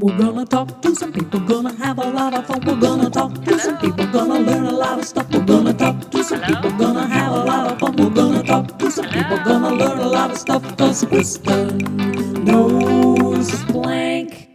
We're gonna talk to some people, gonna have a lot of fun. We're gonna talk to some people, gonna learn a lot of stuff. We're gonna talk to some people, gonna have a lot of fun. We're gonna talk to some people, gonna learn a lot of stuff. Cause Kristin knows blank.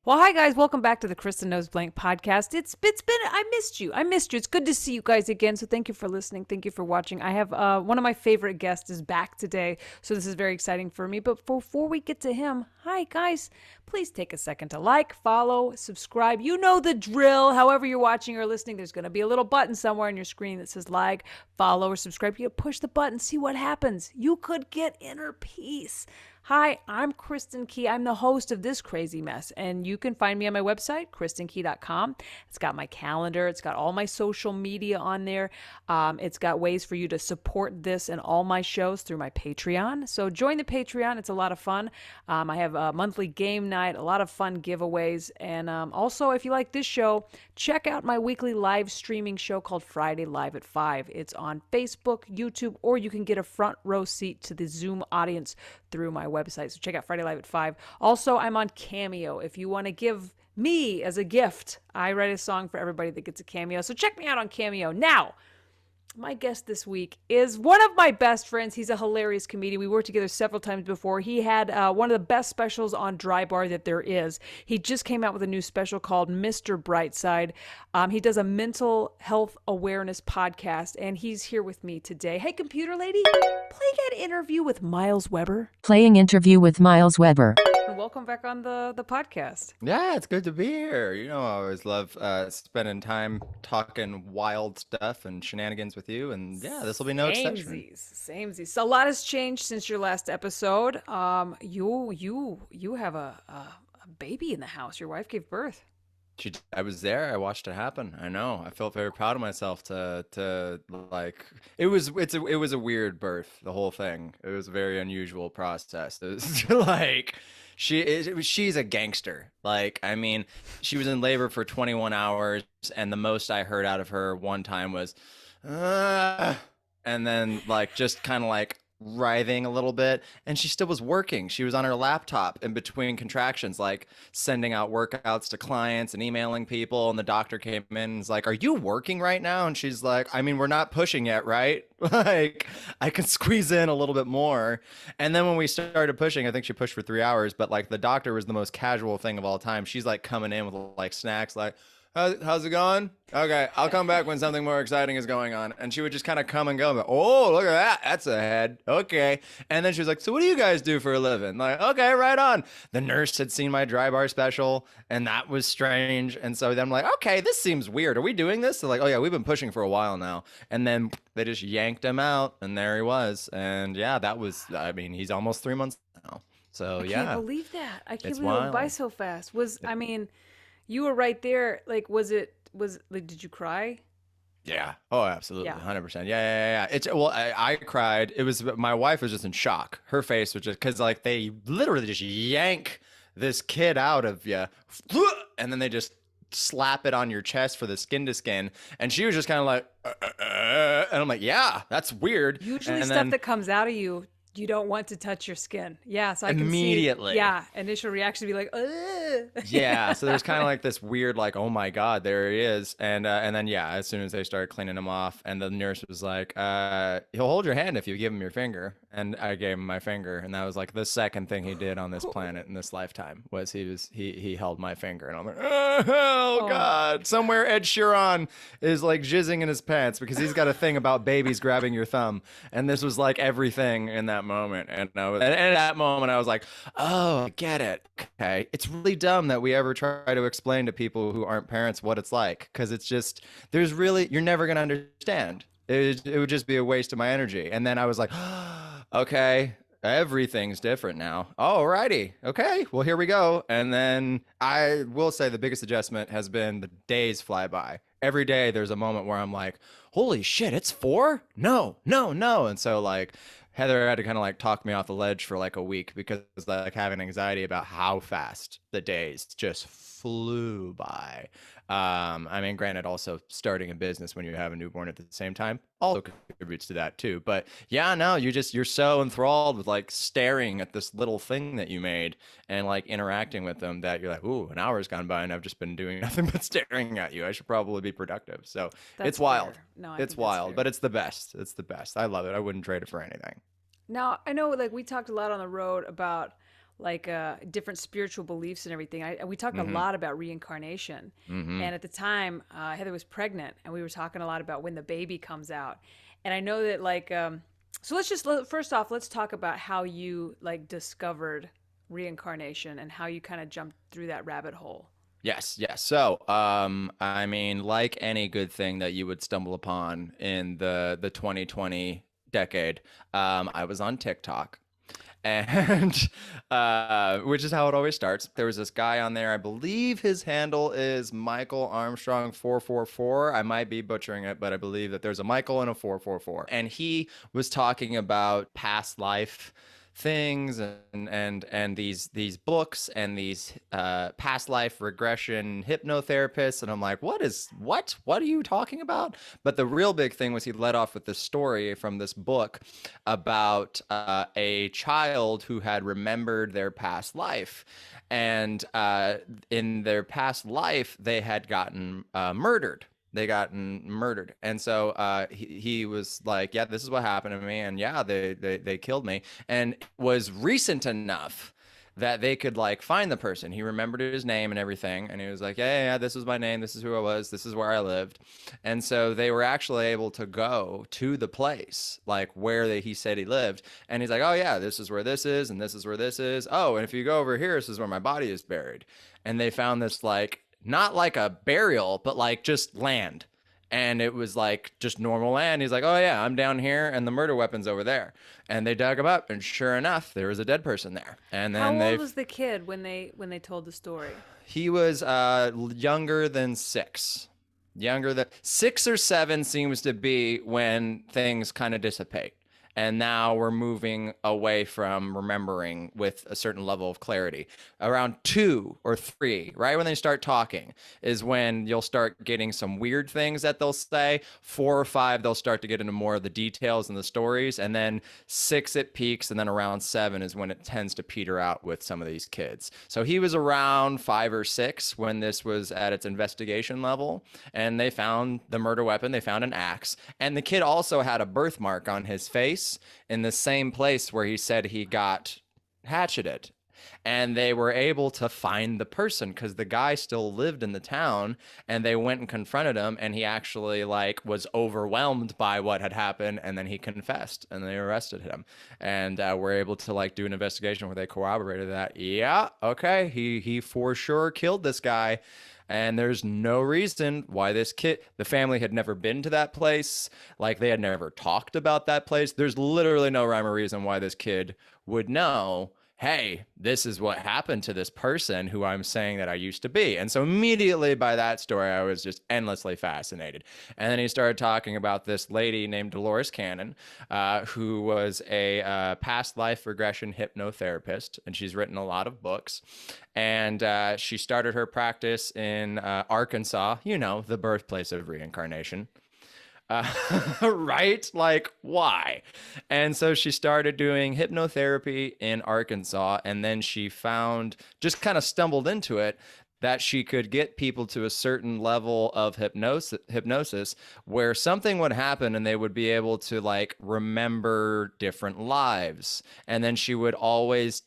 Well, hi guys, welcome back to the Kristin Knows Blank podcast. It's been, I missed you. It's good to see you guys again. So thank you for listening. Thank you for watching. I have one of my favorite guests is back today. So this is very exciting for me. But before we get to him, hi guys, please take a second to like, follow, subscribe. You know the drill. However you're watching or listening, there's going to be a little button somewhere on your screen that says like, follow, or subscribe. You push the button, see what happens. You could get inner peace. Hi, I'm Kristin Key. I'm the host of this crazy mess, and you can find me on my website, kristinkey.com. It's got my calendar. It's got all my social media on there. It's got ways for you to support this and all my shows through my Patreon. So join the Patreon. It's a lot of fun. I have a monthly game night, a lot of fun giveaways. And also, if you like this show, check out my weekly live streaming show called Friday Live at 5. It's on Facebook, YouTube, or you can get a front row seat to the Zoom audience through my website. So check out Friday Live at 5. Also, I'm on Cameo. If you want to give me as a gift, I write a song for everybody that gets a cameo. So check me out on Cameo. Now, my guest this week is one of my best friends. He's a hilarious comedian. We worked together several times before. He had one of the best specials on Dry Bar that there is. He just came out with a new special called Mr. Brightside. He does a mental health awareness podcast, and he's here with me today. Hey, computer lady, play that interview with Myles Weber. Playing interview with Myles Weber. Welcome back on the podcast. Yeah, it's good to be here. You know, I always love spending time talking wild stuff and shenanigans with you. And yeah, this will be no exception. Samesies. So a lot has changed since your last episode. You have a baby in the house. Your wife gave birth. I was there. I watched it happen. I know. I felt very proud of myself to like. It was a weird birth. The whole thing. It was a very unusual process. It was like. She's a gangster. Like, I mean, she was in labor for 21 hours, and the most I heard out of her one time was, and then like just kind of like writhing a little bit, and she still was working. She was on her laptop in between contractions, like sending out workouts to clients and emailing people, and the doctor came in and was like, "Are you working right now?" And she's like, "I mean, we're not pushing yet, right? Like, I can squeeze in a little bit more." And then when we started pushing, I think she pushed for 3 hours, but like the doctor was the most casual thing of all time. She's like coming in with like snacks, like, How's it going? Okay, I'll come back when something more exciting is going on. And she would just kind of come and go. But, oh, look at that. That's a head. Okay. And then she was like, so what do you guys do for a living? Like, okay, right on. The nurse had seen my Dry Bar special, and that was strange. And so then I'm like, okay, this seems weird. Are we doing this? They're like, oh, yeah, we've been pushing for a while now. And then they just yanked him out, and there he was. And, yeah, that was, I mean, he's almost 3 months now. So, yeah. I can't believe that. I can't believe it went by so fast. You were right there. Like, did you cry? Yeah. Oh, absolutely. Yeah. 100%. Yeah. I cried. My wife was just in shock. Her face was just, cause like they literally just yank this kid out of you, and then they just slap it on your chest for the skin to skin. And she was just kind of like, and I'm like, yeah, that's weird. Usually stuff that comes out of you don't want to touch your skin. Yeah, so I can immediately. See, yeah, initial reaction to be like, ugh. Yeah, so there's kind of like this weird, like, oh my God, there he is, and then yeah, as soon as they started cleaning him off, and the nurse was like, he'll hold your hand if you give him your finger, and I gave him my finger, and that was like the second thing he did on this planet in this lifetime was he held my finger, and I'm like, oh God, somewhere Ed Sheeran is like jizzing in his pants because he's got a thing about babies grabbing your thumb, and this was like everything in that moment, and at that moment I was like, oh, I get it. Okay, it's really dumb that we ever try to explain to people who aren't parents what it's like, because it's just you're never gonna understand. It would just be a waste of my energy. And then I was like, okay, everything's different now. Alrighty, okay, well, here we go. And then I will say the biggest adjustment has been the days fly by. Every day there's a moment where I'm like, holy shit, it's 4? No. And so like Heather had to kind of like talk me off the ledge for like a week because like having anxiety about how fast the days just flew by. I mean, granted, also starting a business when you have a newborn at the same time also contributes to that too. But yeah, no, you're so enthralled with like staring at this little thing that you made and like interacting with them that you're like, ooh, an hour's gone by and I've just been doing nothing but staring at you. I should probably be productive. So That's it's wild. fair. No, I It's think that's wild, fair. but it's the best. It's the best. I love it. I wouldn't trade it for anything. Now, I know like we talked a lot on the road about like different spiritual beliefs and everything. We talked a lot about reincarnation. And at the time, Heather was pregnant and we were talking a lot about when the baby comes out. And I know that like, so first off, let's talk about how you like discovered reincarnation and how you kind of jumped through that rabbit hole. Yes, yes. So, I mean, like any good thing that you would stumble upon in the 2020 decade, I was on TikTok, and which is how it always starts. There was this guy on there. I believe his handle is Michael Armstrong 444. I might be butchering it, but I believe that there's a Michael and a 444, and he was talking about past life things and these books and these past life regression hypnotherapists, and I'm like, what are you talking about? But the real big thing was he led off with this story from this book about a child who had remembered their past life, and in their past life they had gotten murdered. They gotten murdered. And so he was like, yeah, this is what happened to me. And yeah, they killed me. And it was recent enough that they could like find the person. He remembered his name and everything. And he was like, yeah, this was my name. This is who I was. This is where I lived. And so they were actually able to go to the place like where he said he lived. And he's like, oh yeah, this is where this is. And this is where this is. Oh, and if you go over here, this is where my body is buried. And they found this like, not like a burial, but like just land. And it was like just normal land. He's like, oh yeah, I'm down here and the murder weapon's over there. And they dug him up, and sure enough, there was a dead person there. And then How old was the kid when they told the story? he was younger than 6. Younger than 6 or 7 seems to be when things kind of dissipate. And now we're moving away from remembering with a certain level of clarity. Around 2 or 3, right when they start talking, is when you'll start getting some weird things that they'll say. 4 or 5, they'll start to get into more of the details and the stories. And then 6, it peaks. And then around 7 is when it tends to peter out with some of these kids. So he was around 5 or 6 when this was at its investigation level. And they found the murder weapon. They found an axe. And the kid also had a birthmark on his face in the same place where he said he got hatcheted. And they were able to find the person because the guy still lived in the town, and they went and confronted him, and he actually like was overwhelmed by what had happened, and then he confessed, and they arrested him, and were able to like do an investigation where they corroborated that, yeah, okay, he for sure killed this guy. And there's no reason why the family had never been to that place. Like they had never talked about that place. There's literally no rhyme or reason why this kid would know, hey, this is what happened to this person who I'm saying that I used to be. And so immediately by that story, I was just endlessly fascinated. And then he started talking about this lady named Dolores Cannon, who was a past life regression hypnotherapist. And she's written a lot of books. And she started her practice in Arkansas, the birthplace of reincarnation. Right? Like, why? And so she started doing hypnotherapy in Arkansas, and then she just kind of stumbled into it, that she could get people to a certain level of hypnosis where something would happen and they would be able to like remember different lives. And then she would always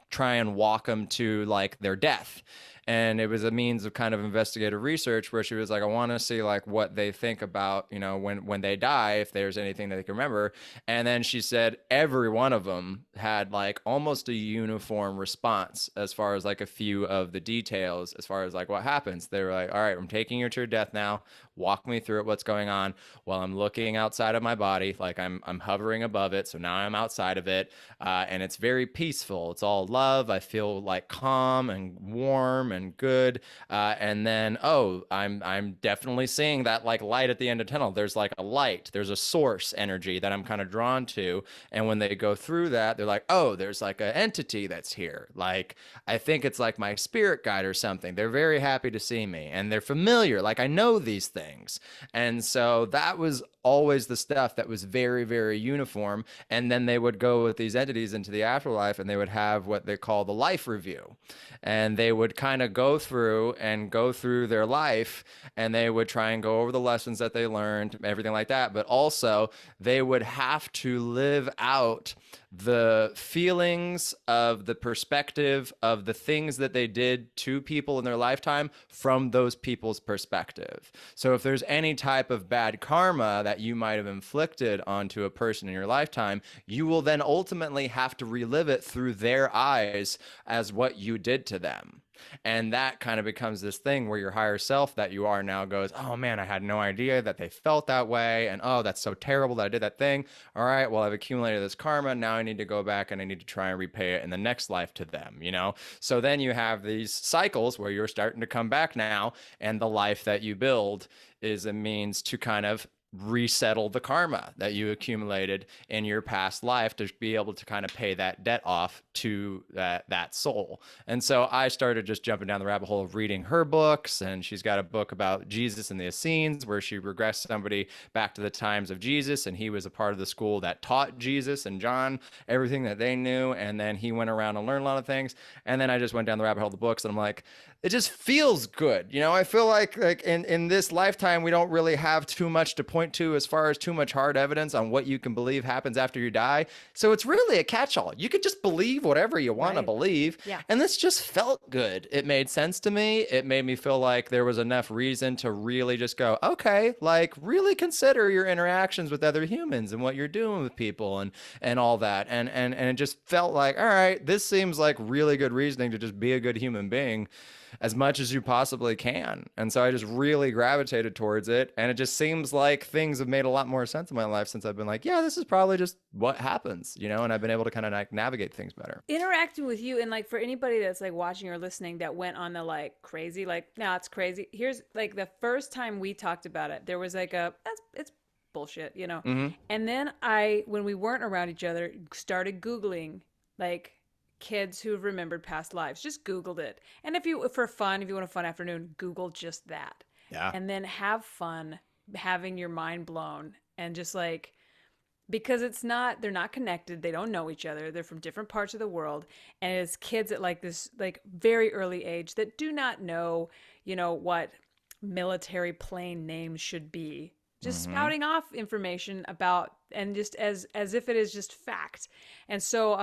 try and walk them to like their death. And it was a means of kind of investigative research where she was like, I want to see like what they think about, when they die, if there's anything that they can remember. And then she said every one of them had like almost a uniform response as far as like a few of the details, as far as like what happens. They were like, all right, I'm taking you to your death now. Walk me through it. What's going on? Well, I'm looking outside of my body, like I'm hovering above it. So now I'm outside of it. And it's very peaceful. It's all love. I feel like calm and warm been good. And then, oh, I'm definitely seeing that like light at the end of the tunnel. There's like a light, there's a source energy that I'm kind of drawn to. And when they go through that, they're like, oh, there's like an entity that's here. Like, I think it's like my spirit guide or something. They're very happy to see me and they're familiar. Like, I know these things. And so that was always the stuff that was very, very uniform. And then they would go with these entities into the afterlife and they would have what they call the life review. And they would kind of go through their life and they would try and go over the lessons that they learned, everything like that. But also they would have to live out the feelings of the perspective of the things that they did to people in their lifetime from those people's perspective. So if there's any type of bad karma that you might have inflicted onto a person in your lifetime, you will then ultimately have to relive it through their eyes as what you did to them. And that kind of becomes this thing where your higher self that you are now goes, oh man, I had no idea that they felt that way. And oh, that's so terrible that I did that thing. All right, well, I've accumulated this karma. Now I need to go back and I need to try and repay it in the next life to them, you know? So then you have these cycles where you're starting to come back now. And the life that you build is a means to kind of resettle the karma that you accumulated in your past life to be able to kind of pay that debt off to that soul. And so I started just jumping down the rabbit hole of reading her books, and she's got a book about Jesus and the Essenes where she regressed somebody back to the times of Jesus, and he was a part of the school that taught Jesus and John everything that they knew, and then he went around and learned a lot of things. And then I just went down the rabbit hole of the books, and I'm like, it just feels good. You know, I feel like in this lifetime, we don't really have too much to point to as far as too much hard evidence on what you can believe happens after you die. So it's really a catch-all. You could just believe whatever you want to believe. Yeah. And this just felt good. It made sense to me. It made me feel like there was enough reason to really just go, okay, like really consider your interactions with other humans and what you're doing with people and all that. And it just felt like, all right, this seems like really good reasoning to just be a good human being as much as you possibly can. And so I just really gravitated towards it. And it just seems like things have made a lot more sense in my life since I've been like, yeah, this is probably just what happens, you know, and I've been able to kind of like navigate things better. Interacting with you, and like for anybody that's like watching or listening that went on the like crazy, like, no, it's crazy. Here's like the first time we talked about it, there was like it's bullshit, you know? Mm-hmm. And then when we weren't around each other, started Googling like kids who have remembered past lives. Just Googled it. And if you want a fun afternoon, Google just that. Yeah. And then have fun having your mind blown and just like, because they're not connected. They don't know each other. They're from different parts of the world. And it's kids at like this like very early age that do not know, you know, what military plane names should be. Just spouting off information about, and just as if it is just fact. And so,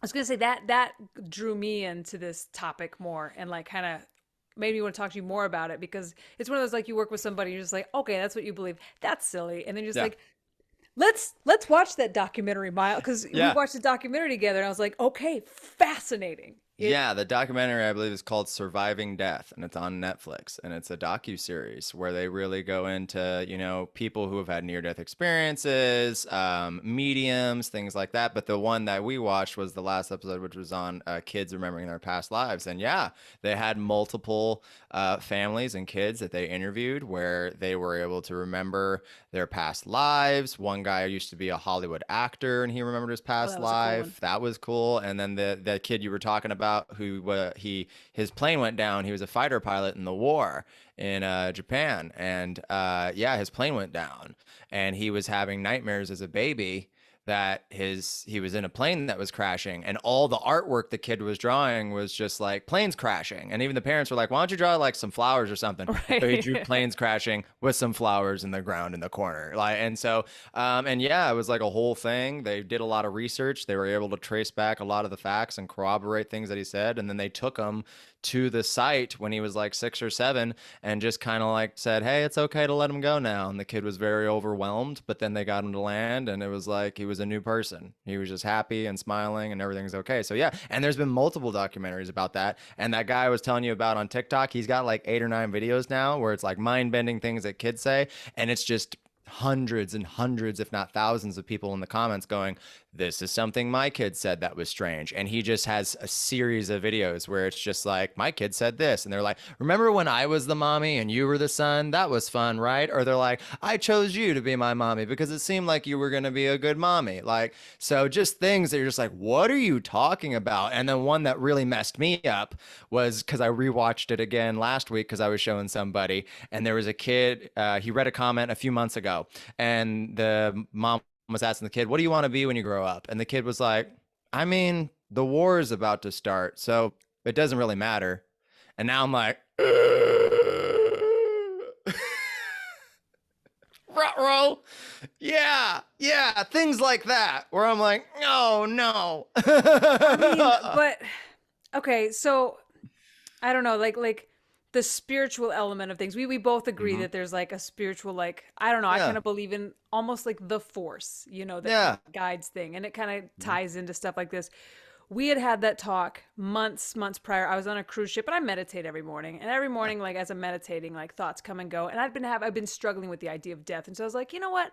I was going to say that drew me into this topic more and like kind of made me want to talk to you more about it, because it's one of those, like, you work with somebody, you're just like, okay, that's what you believe. That's silly. And then you're just like, let's watch that documentary, Myles, because we watched the documentary together and I was like, okay, fascinating. Yeah, the documentary, I believe, is called Surviving Death, and it's on Netflix, and it's a docu-series where they really go into, you know, people who have had near-death experiences, mediums, things like that. But the one that we watched was the last episode, which was on kids remembering their past lives. And yeah, they had multiple families and kids that they interviewed where they were able to remember their past lives. One guy used to be a Hollywood actor, and he remembered his past life. That was cool. And then the kid you were talking about, who his plane went down. He was a fighter pilot in the war in Japan, and his plane went down, and he was having nightmares as a baby that he was in a plane that was crashing, and all the artwork the kid was drawing was just like planes crashing. And even the parents were like, why don't you draw like some flowers or something? Right. So he drew planes crashing with some flowers in the ground in the corner. It was like a whole thing. They did a lot of research. They were able to trace back a lot of the facts and corroborate things that he said. And then they took him to the site when he was like 6 or 7 and just kind of like said, hey, it's okay to let him go now. And the kid was very overwhelmed, but then they got him to land, and it was like he was a new person. He was just happy and smiling and everything's okay. So yeah, and there's been multiple documentaries about that. And that guy I was telling you about on TikTok, he's got like 8 or 9 videos now where it's like mind-bending things that kids say, and it's just hundreds and hundreds, if not thousands of people in the comments going, this is something my kid said that was strange. And he just has a series of videos where it's just like, my kid said this. And they're like, remember when I was the mommy and you were the son? That was fun, right? Or they're like, I chose you to be my mommy because it seemed like you were going to be a good mommy. Like, so just things that you're just like, what are you talking about? And then one that really messed me up was because I rewatched it again last week because I was showing somebody, and there was a kid, he read a comment a few months ago, and the mom was asking the kid, what do you want to be when you grow up? And the kid was like, I mean, the war is about to start, so it doesn't really matter. And now I'm like, ruh-roh. Yeah, things like that, where I'm like, oh, no. I mean, but, okay, so, I don't know, like, the spiritual element of things. We both agree that there's like a spiritual, like, I don't know, I kind of believe in almost like the force, you know, that guides thing. And it kind of ties into stuff like this. We had that talk months prior. I was on a cruise ship and I meditate every morning. And every morning, like as I'm meditating, like thoughts come and go. And I've been struggling with the idea of death. And so I was like, you know what?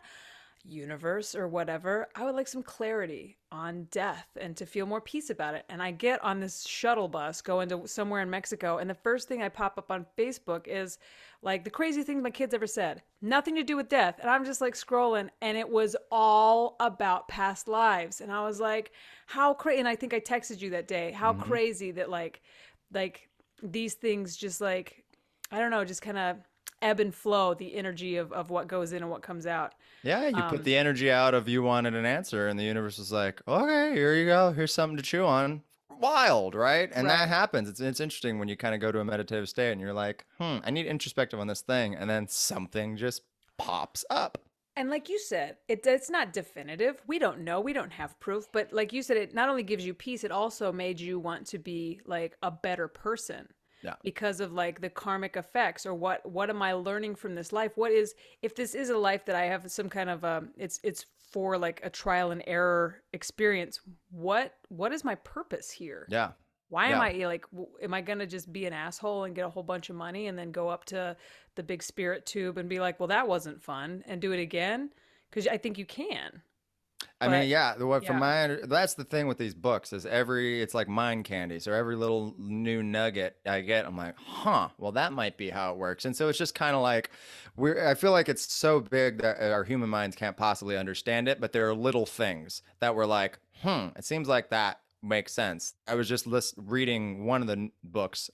Universe or whatever, I would like some clarity on death and to feel more peace about it. And I get on this shuttle bus going to somewhere in Mexico, and the first thing I pop up on Facebook is like the crazy thing my kids ever said, nothing to do with death. And I'm just like scrolling, and it was all about past lives. And I was like, how crazy. And I think I texted you that day, how crazy that like these things just like, I don't know, just kind of ebb and flow, the energy of what goes in and what comes out. Yeah, you put the energy out of you wanted an answer, and the universe was like, okay, here you go. Here's something to chew on. Wild, right? And that happens. It's interesting when you kind of go to a meditative state and you're like, I need introspective on this thing. And then something just pops up. And like you said, it's not definitive. We don't know. We don't have proof. But like you said, it not only gives you peace, it also made you want to be like a better person. Yeah. Because of like the karmic effects, or what am I learning from this life? What is, if this is a life that I have some kind of it's for like a trial and error experience, what is my purpose here? Yeah. Why am I like, am I going to just be an asshole and get a whole bunch of money and then go up to the big spirit tube and be like, well, that wasn't fun, and do it again? Because I think you can. I mean, from that's the thing with these books is it's like mind candy. So every little new nugget I get, I'm like, well, that might be how it works. And so it's just kind of like, I feel like it's so big that our human minds can't possibly understand it. But there are little things that we're like, it seems like that makes sense. I was just reading one of the books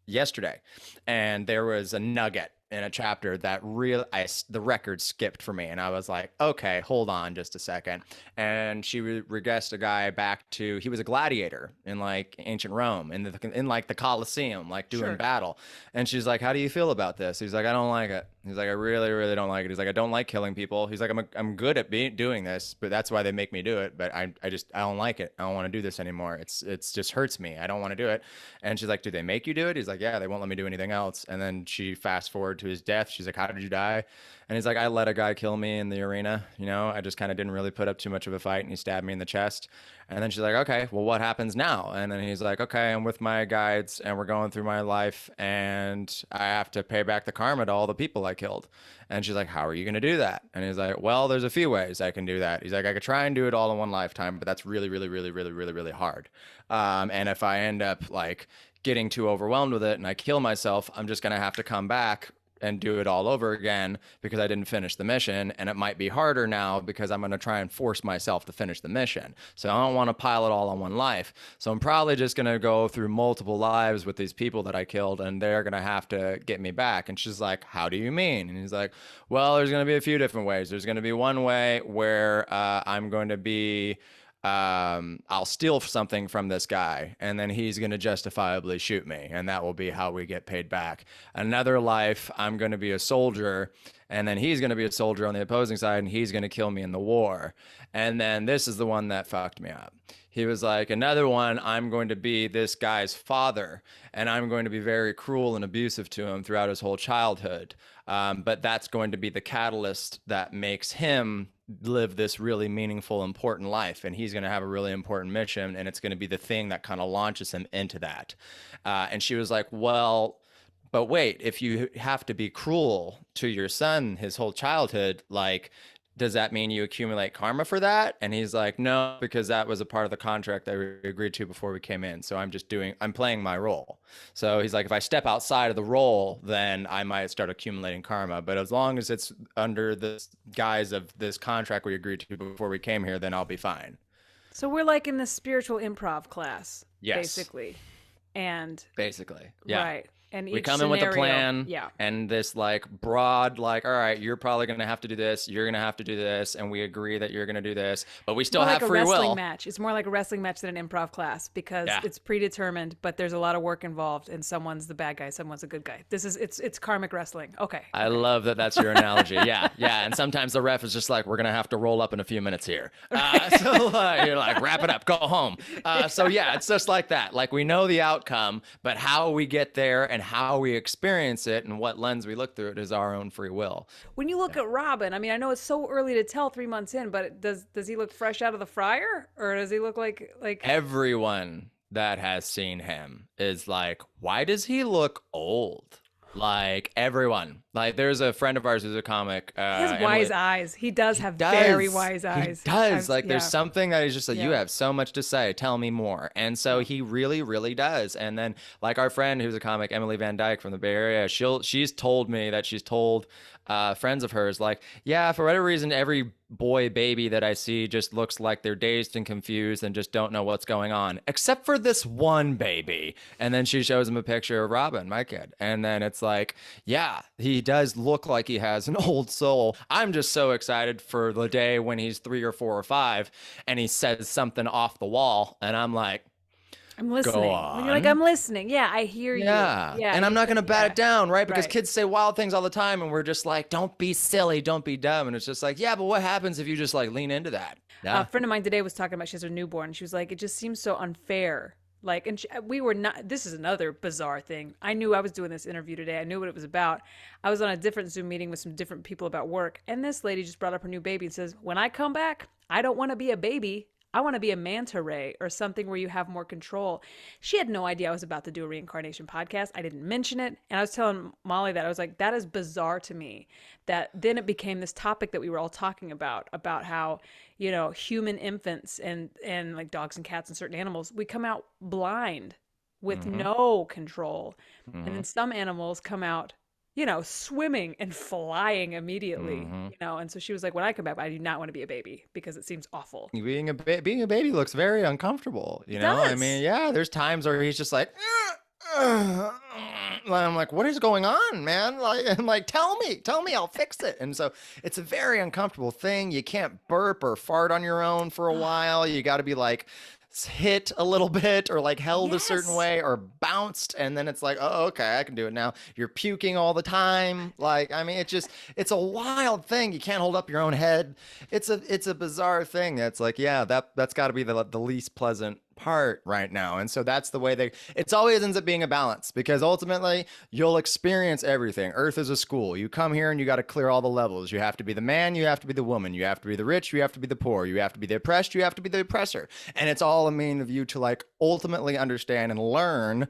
yesterday, and there was a nugget in a chapter that the record skipped for me, and I was like, okay, hold on just a second. And she regressed a guy back to, he was a gladiator in like ancient Rome, in like the Colosseum, like doing battle. And she's like, how do you feel about this? He's like, I don't like it. He's like, I really, really don't like it. He's like, I don't like killing people. He's like, I'm good at doing this, but that's why they make me do it. But I don't like it. I don't want to do this anymore. It's just hurts me. I don't want to do it. And she's like, do they make you do it? He's like, yeah, they won't let me do anything else. And then she fast forward to his death. She's like, how did you die? And he's like, I let a guy kill me in the arena. You know, I just kind of didn't really put up too much of a fight, and he stabbed me in the chest. And then she's like, okay, well, what happens now? And then he's like, okay, I'm with my guides and we're going through my life, and I have to pay back the karma to all the people I killed. And she's like, how are you going to do that? And he's like, well, there's a few ways I can do that. He's like, I could try and do it all in one lifetime, but that's really, really, really, really, really, really hard. And if I end up like getting too overwhelmed with it and I kill myself, I'm just going to have to come back and do it all over again because I didn't finish the mission. And it might be harder now because I'm going to try and force myself to finish the mission. So I don't want to pile it all on one life. So I'm probably just going to go through multiple lives with these people that I killed, and they're going to have to get me back. And she's like, how do you mean? And he's like, well, there's going to be a few different ways. There's going to be one way where I'm going to be I'll steal something from this guy, and then he's going to justifiably shoot me, and that will be how we get paid back. Another life, I'm going to be a soldier, and then he's going to be a soldier on the opposing side, and he's going to kill me in the war. And then this is the one that fucked me up. He was like, another one, I'm going to be this guy's father, and I'm going to be very cruel and abusive to him throughout his whole childhood. But that's going to be the catalyst that makes him live this really meaningful, important life. And he's going to have a really important mission, and it's going to be the thing that kind of launches him into that. And she was like, well, but wait, if you have to be cruel to your son his whole childhood, like, does that mean you accumulate karma for that? And he's like, no, because that was a part of the contract that we agreed to before we came in. So I'm playing my role. So he's like, if I step outside of the role, then I might start accumulating karma. But as long as it's under the guise of this contract we agreed to before we came here, then I'll be fine. So we're like in the spiritual improv class, Yes. basically. And basically, yeah. right. And We each come in with a scenario- plan, Yeah. and this like broad, like, all right, you're probably going to have to do this, you're going to have to do this, and we agree that you're going to do this, but we still More have like a free wrestling will. match. It's more like a wrestling match than an improv class because Yeah. it's predetermined, but there's a lot of work involved, and someone's the bad guy, someone's a good guy. It's karmic wrestling. Okay. I love that that's your analogy. Yeah, yeah. And sometimes the ref is just like, we're going to have to roll up in a few minutes here. You're like, wrap it up, go home. So yeah, it's just like that. Like, we know the outcome, but how we get there and how we experience it and what lens we look through it is our own free will. When you look at Robin, I mean, I know it's so early to tell 3 months in, but does he look fresh out of the fryer, or does he look like Everyone that has seen him is like, why does he look old? Like, everyone. Like, there's a friend of ours who's a comic. he has wise eyes? He does have does. very wise eyes. He does. I've- Like, there's yeah. something that he's just like, you Yeah. have so much to say. Tell me more. And so he really, really does. And then, like, our friend who's a comic, Emily Van Dyke from the Bay Area, she's told me that she's told friends of hers, like, yeah, for whatever reason, every boy baby that I see just looks like they're dazed and confused and just don't know what's going on, except for this one baby. And then she shows him a picture of Robin, my kid. And then it's like, yeah, he does look like he has an old soul. I'm just so excited for the day when he's 3 or 4 or 5 and he says something off the wall. And I'm like, I'm listening. on. When you're like, I'm listening. Yeah, I hear you. yeah. Yeah. And I'm not going to bat it down, right? Because Right. kids say wild things all the time and we're just like, don't be silly, don't be dumb. And it's just like, yeah, but what happens if you just like lean into that? Yeah. A friend of mine today was talking about she has her newborn. And she was like, it just seems so unfair. Like, and we were not, this is another bizarre thing. I knew I was doing this interview today. I knew what it was about. I was on a different Zoom meeting with some different people about work. And this lady just brought up her new baby and says, when I come back, I don't want to be a baby. I want to be a manta ray or something where you have more control. She had no idea I was about to do a reincarnation podcast. I didn't mention it. And I was telling Molly that I was like, that is bizarre to me. That then it became this topic that we were all talking about how, you know, human infants and like dogs and cats and certain animals, we come out blind with no control. And then some animals come out, you know, swimming and flying immediately, you know. And so she was like, when I come back, I do not want to be a baby because it seems awful. Being a baby looks very uncomfortable, you know? I does. mean, yeah, there's times where he's just like, I'm like, what is going on, man? Like, I'm like, tell me, I'll fix it. And so it's a very uncomfortable thing. You can't burp or fart on your own for a while. You got to be like hit a little bit or like held a certain Yes. way or bounced, and then it's like, oh, okay, I can do it now. You're puking all the time. Like, I mean, it's a wild thing. You can't hold up your own head. It's a bizarre thing. That's like, yeah, that's got to be the least pleasant part right now. And so that's the way it's always ends up being a balance, because ultimately you'll experience everything. Earth is a school. You come here and you got to clear all the levels. You have to be the man, you have to be the woman, you have to be the rich, you have to be the poor, you have to be the oppressed, you have to be the oppressor. And it's all a mean of you to like ultimately understand and learn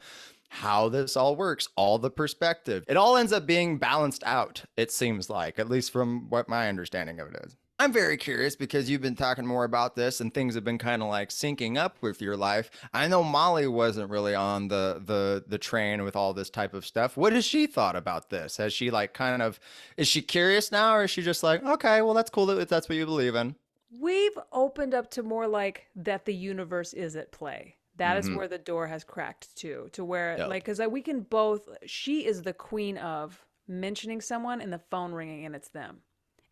how this all works, all the perspective. It all ends up being balanced out, it seems like, at least from what my understanding of it is. I'm very curious because you've been talking more about this and things have been kind of like syncing up with your life. I know Molly wasn't really on the train with all this type of stuff. What has she thought about this? Has she like is she curious now, or is she just like, okay, well, that's cool if that's what you believe in? We've opened up to more like that the universe is at play. That is where the door has cracked to where Yep. like, because we can both, she is the queen of mentioning someone and the phone ringing and it's them.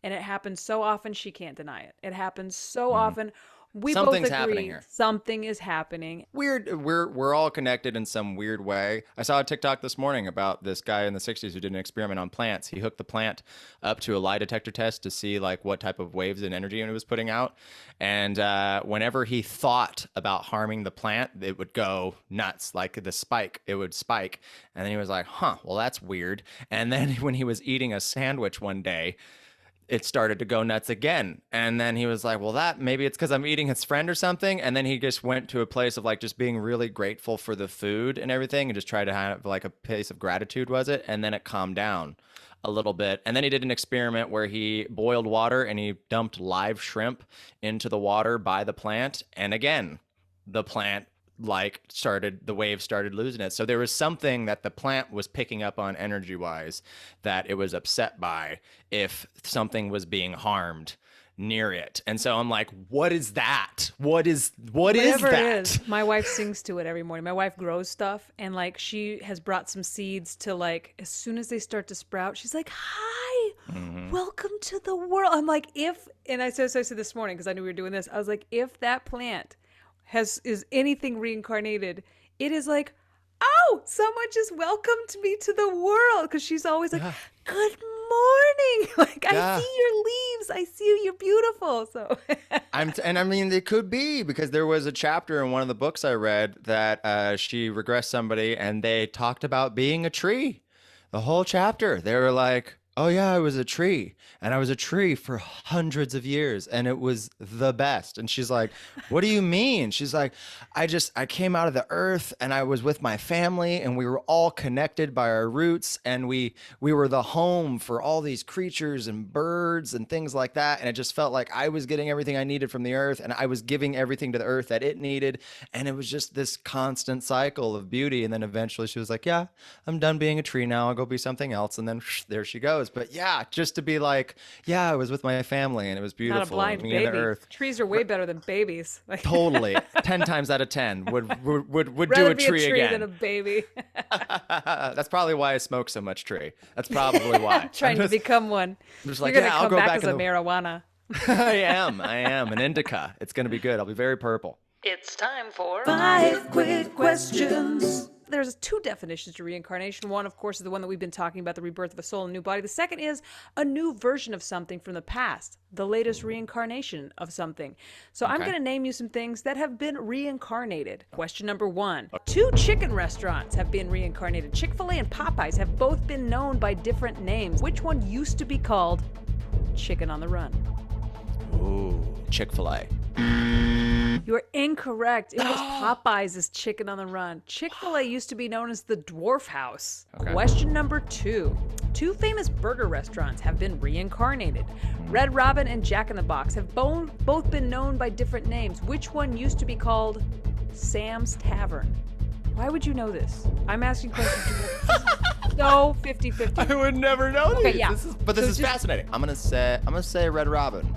And it happens so often, she can't deny it. It happens so often. We Something's both agree happening here. something is happening. We're all connected in some weird way. I saw a TikTok this morning about this guy in the 60s who did an experiment on plants. He hooked the plant up to a lie detector test to see like what type of waves and energy it was putting out. And whenever he thought about harming the plant, it would go nuts, like it would spike. And then he was like, well, that's weird. And then when he was eating a sandwich one day, it started to go nuts again. And then he was like, well, that maybe it's because I'm eating his friend or something. And then he just went to a place of like just being really grateful for the food and everything and just tried to have like a place of gratitude, was it? And then it calmed down a little bit. And then he did an experiment where he boiled water and he dumped live shrimp into the water by the plant. And again, the plant the wave started losing it. So there was something that the plant was picking up on energy wise that it was upset by if something was being harmed near it. And so I'm like, what is that? What is Whatever that? it is, my wife sings to it every morning. My wife grows stuff, and like she has brought some seeds to like as soon as they start to sprout, she's like, "Hi, welcome to the world." I'm like, and I said this morning because I knew we were doing this. I was like, if that plant is anything reincarnated, it is like, oh, someone just welcomed me to the world, because she's always like, good morning. Like, I see your leaves. I see you. You're beautiful. So and I mean, it could be because there was a chapter in one of the books I read that she regressed somebody and they talked about being a tree. The whole chapter. They were like, oh yeah, I was a tree, and I was a tree for hundreds of years, and it was the best. And she's like, what do you mean? She's like, I came out of the earth and I was with my family and we were all connected by our roots, and we were the home for all these creatures and birds and things like that. And it just felt like I was getting everything I needed from the earth, and I was giving everything to the earth that it needed. And it was just this constant cycle of beauty. And then eventually she was like, yeah, I'm done being a tree now. I'll go be something else. And then there she goes. But yeah, just to be like, yeah, I was with my family and it was beautiful. not a blind me and baby. the earth. Trees are way better than babies. Like, Totally. 10 times out of 10 would do rather a be tree a tree again. than a baby. That's probably why I smoke so much tree. That's probably why. Trying to become one. I'm just like, You're gonna yeah, I'll come go back back as in a the- marijuana. I am an indica. It's going to be good. I'll be very purple. It's time for 5 quick questions. There's 2 definitions to reincarnation. One, of course, is the one that we've been talking about, the rebirth of a soul in a new body. The second is a new version of something from the past, the latest reincarnation of something. So I'm going to name you some things that have been reincarnated. Question number 1. 2 chicken restaurants have been reincarnated. Chick-fil-A and Popeyes have both been known by different names. Which one used to be called Chicken on the Run? Ooh, Chick-fil-A. You're incorrect. It was Popeyes' Chicken on the Run. Chick-fil-A used to be known as the Dwarf House. Okay. Question number 2. 2 famous burger restaurants have been reincarnated. Red Robin and Jack in the Box have both been known by different names. Which one used to be called Sam's Tavern? Why would you know this? I'm asking questions. No, 50-50. I would never know these. Okay, yeah. This is So just- fascinating. I'm gonna say Red Robin.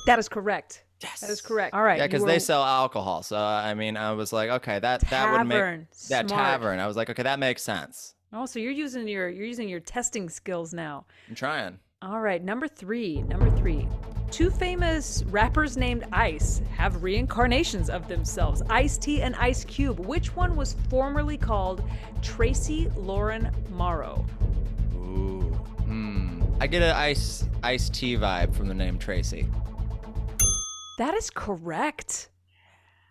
That is correct. Yes. That is correct. All right. Yeah, because you they were- sell alcohol. So I mean, I was like, okay, that would Tavern. make Smart. tavern. I was like, okay, that makes sense. Oh, so you're using your testing skills now. I'm trying. All right, number 3. 2 famous rappers named Ice have reincarnations of themselves, Ice-T and Ice Cube. Which one was formerly called Tracy Lauren Morrow? Ooh. I get an Ice-T vibe from the name Tracy. That is correct.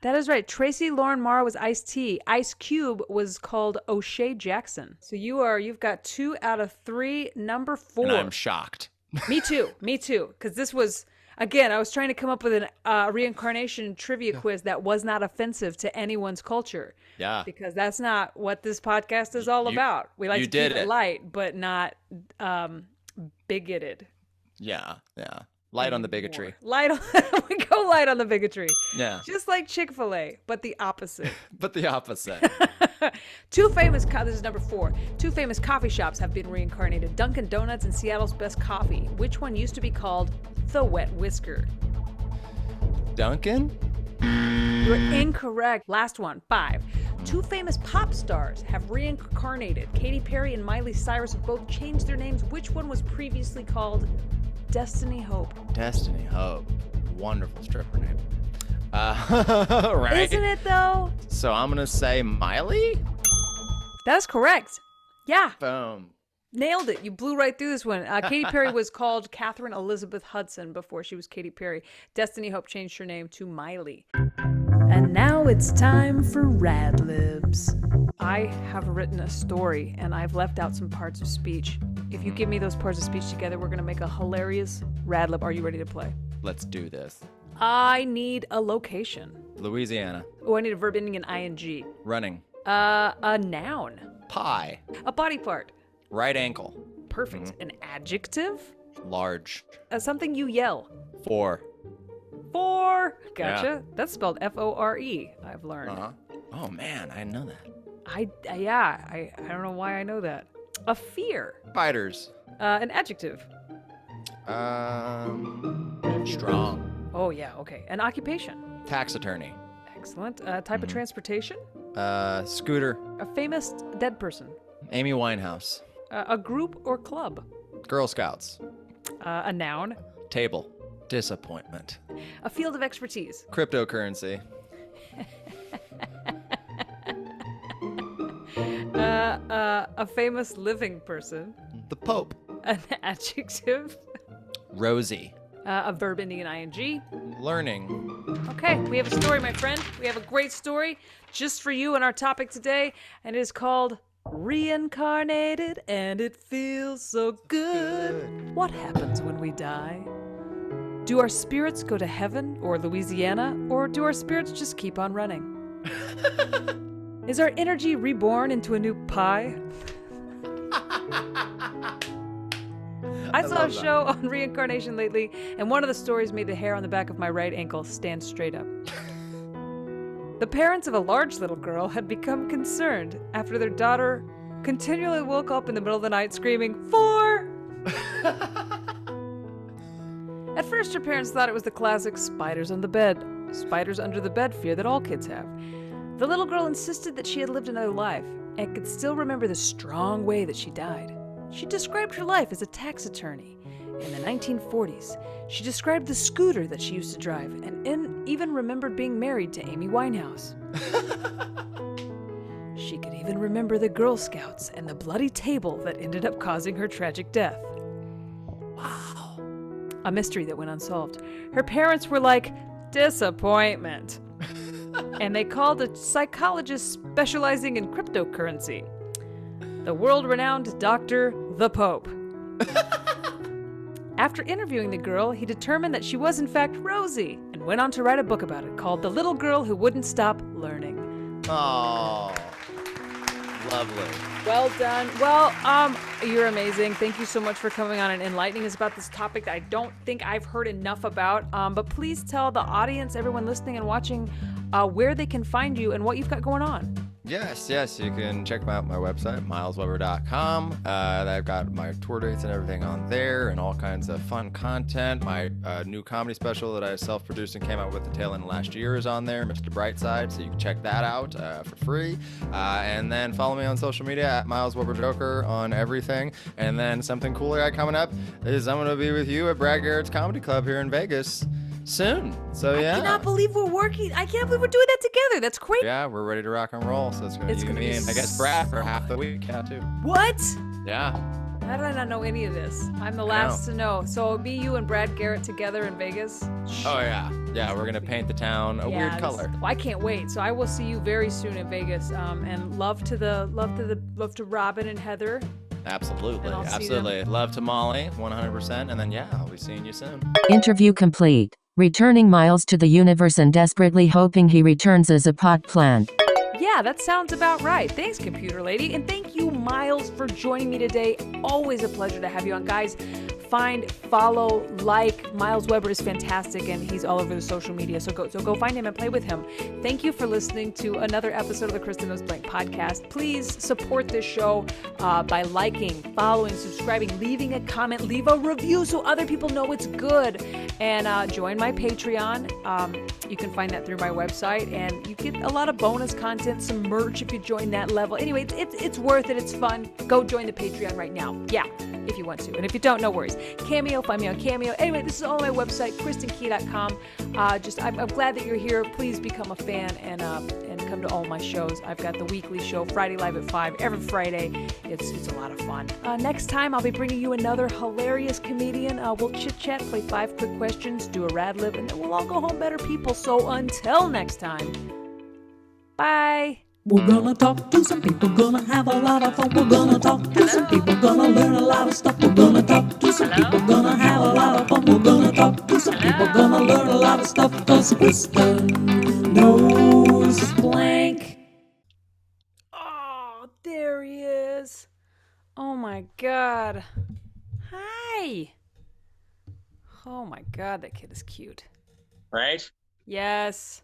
That is right. Tracy Lauren Morrow was Ice-T. Ice Cube was called O'Shea Jackson. So you've got 2 out of 3. Number 4. And I'm shocked. Me too. Because this was, again, I was trying to come up with a reincarnation trivia quiz that was not offensive to anyone's culture. Yeah. Because that's not what this podcast is all about. We like you to keep did it it. light, but not bigoted. Yeah. Light on the bigotry. We go light on the bigotry. Yeah. Just like Chick-fil-A, but the opposite. But the opposite. 2 famous, this is number 4. 2 famous coffee shops have been reincarnated. Dunkin' Donuts and Seattle's Best Coffee. Which one used to be called the Wet Whisker? Duncan? You're incorrect. Last one, 5. 2 famous pop stars have reincarnated. Katy Perry and Miley Cyrus have both changed their names. Which one was previously called Destiny Hope? Destiny Hope. Wonderful stripper name. Right? Isn't it though? So I'm going to say Miley? That's correct. Yeah, Boom. nailed it. You blew right through this one. Katy Perry was called Catherine Elizabeth Hudson before she was Katy Perry. Destiny Hope changed her name to Miley. And now it's time for Rad Libs. I have written a story and I've left out some parts of speech. If you give me those parts of speech together, we're going to make a hilarious Rad Lib. Are you ready to play? Let's do this. I need a location. Louisiana. Oh, I need a verb ending in ing. Running. A noun. Pie. A body part. Right ankle. Perfect. An adjective. Large. Something you yell. 4. For. Gotcha. Yeah. That's spelled F-O-R-E, I've learned. Uh-huh. Oh, man, I know that. I don't know why I know that. A fear. Spiders. An adjective. Strong. Oh, yeah, okay. An occupation. Tax attorney. Excellent. Type of transportation. Scooter. A famous dead person. Amy Winehouse. A group or club. Girl Scouts. A noun. Table. Disappointment. A field of expertise. Cryptocurrency. A famous living person. The Pope. An adjective. Rosie. A verb ending in ing. Learning. Okay, we have a story, my friend. We have a great story just for you and our topic today, and it is called Reincarnated, and it feels so good. What happens when we die? Do our spirits go to heaven or Louisiana, or do our spirits just keep on running? Is our energy reborn into a new pie? I saw a show on reincarnation lately, and one of the stories made the hair on the back of my right ankle stand straight up. The parents of a large little girl had become concerned after their daughter continually woke up in the middle of the night screaming, 4! At first, her parents thought it was the classic spiders under the bed fear that all kids have. The little girl insisted that she had lived another life and could still remember the strong way that she died. She described her life as a tax attorney in the 1940s. She described the scooter that she used to drive and even remembered being married to Amy Winehouse. She could even remember the Girl Scouts and the bloody table that ended up causing her tragic death. Wow. A mystery that went unsolved. Her parents were like, disappointment. And they called a psychologist specializing in cryptocurrency. The world-renowned Dr. The Pope. After interviewing the girl, he determined that she was in fact Rosie and went on to write a book about it called The Little Girl Who Wouldn't Stop Learning. Oh, lovely. Well done. Well, you're amazing. Thank you so much for coming on and enlightening us about this topic that I don't think I've heard enough about. But please tell the audience, everyone listening and watching, where they can find you and what you've got going on. Yes, you can check out my website, MylesWeber.com. I've got my tour dates and everything on there and all kinds of fun content. My new comedy special that I self-produced and came out with the tail end of last year is on there, Mr. Brightside, so you can check that out for free. And then follow me on social media at Myles Weber Joker on everything. And then something cool I got coming up is I'm going to be with you at Brad Garrett's Comedy Club here in Vegas soon. So yeah. I cannot believe we're working. I can't believe we're doing that together. That's crazy. Yeah, we're ready to rock and roll. So it's gonna be me and I guess Brad for half the week. Yeah, too. What? Yeah. How did I not know any of this? I'm the last to know. So it'll be you and Brad Garrett together in Vegas? Oh yeah. Yeah, we're gonna paint the town a weird color. I can't wait. So I will see you very soon in Vegas. And love to Robin and Heather. Absolutely. Love to Molly, 100%. And then I'll be seeing you soon. Interview complete. Returning Myles to the universe and desperately hoping he returns as a pot plant. Yeah, that sounds about right. Thanks, computer lady. And thank you, Myles, for joining me today. Always a pleasure to have you on. Guys, find, follow, like. Myles Weber is fantastic, and he's all over the social media. So go find him and play with him. Thank you for listening to another episode of the Kristin Knows Blank podcast. Please support this show by liking, following, subscribing, leaving a comment, leave a review so other people know it's good. And join my Patreon. You can find that through my website, and you get a lot of bonus content, some merch if you join that level. Anyway, it's worth it. It's fun. Go join the Patreon right now. Yeah, if you want to. And if you don't, no worries. Cameo, find me on Cameo. Anyway, this is all on my website, KristinKey.com. I'm glad that you're here. Please become a fan and come to all my shows. I've got the weekly show, Friday Live at 5, every Friday. It's a lot of fun. Next time, I'll be bringing you another hilarious comedian. We'll chit-chat, play 5 quick questions, do a Rad Lib, and then we'll all go home better people. So until next time, bye. We're gonna talk to some people, gonna have a lot of fun. We're gonna talk to some people, gonna learn a lot of stuff. We're gonna talk to some people, gonna have a lot of fun. We're gonna talk to some people, gonna learn a lot of stuff. Cause Kristen knows blank. Oh, there he is. Oh my God. Hi. Oh my God, that kid is cute. Right? Yes.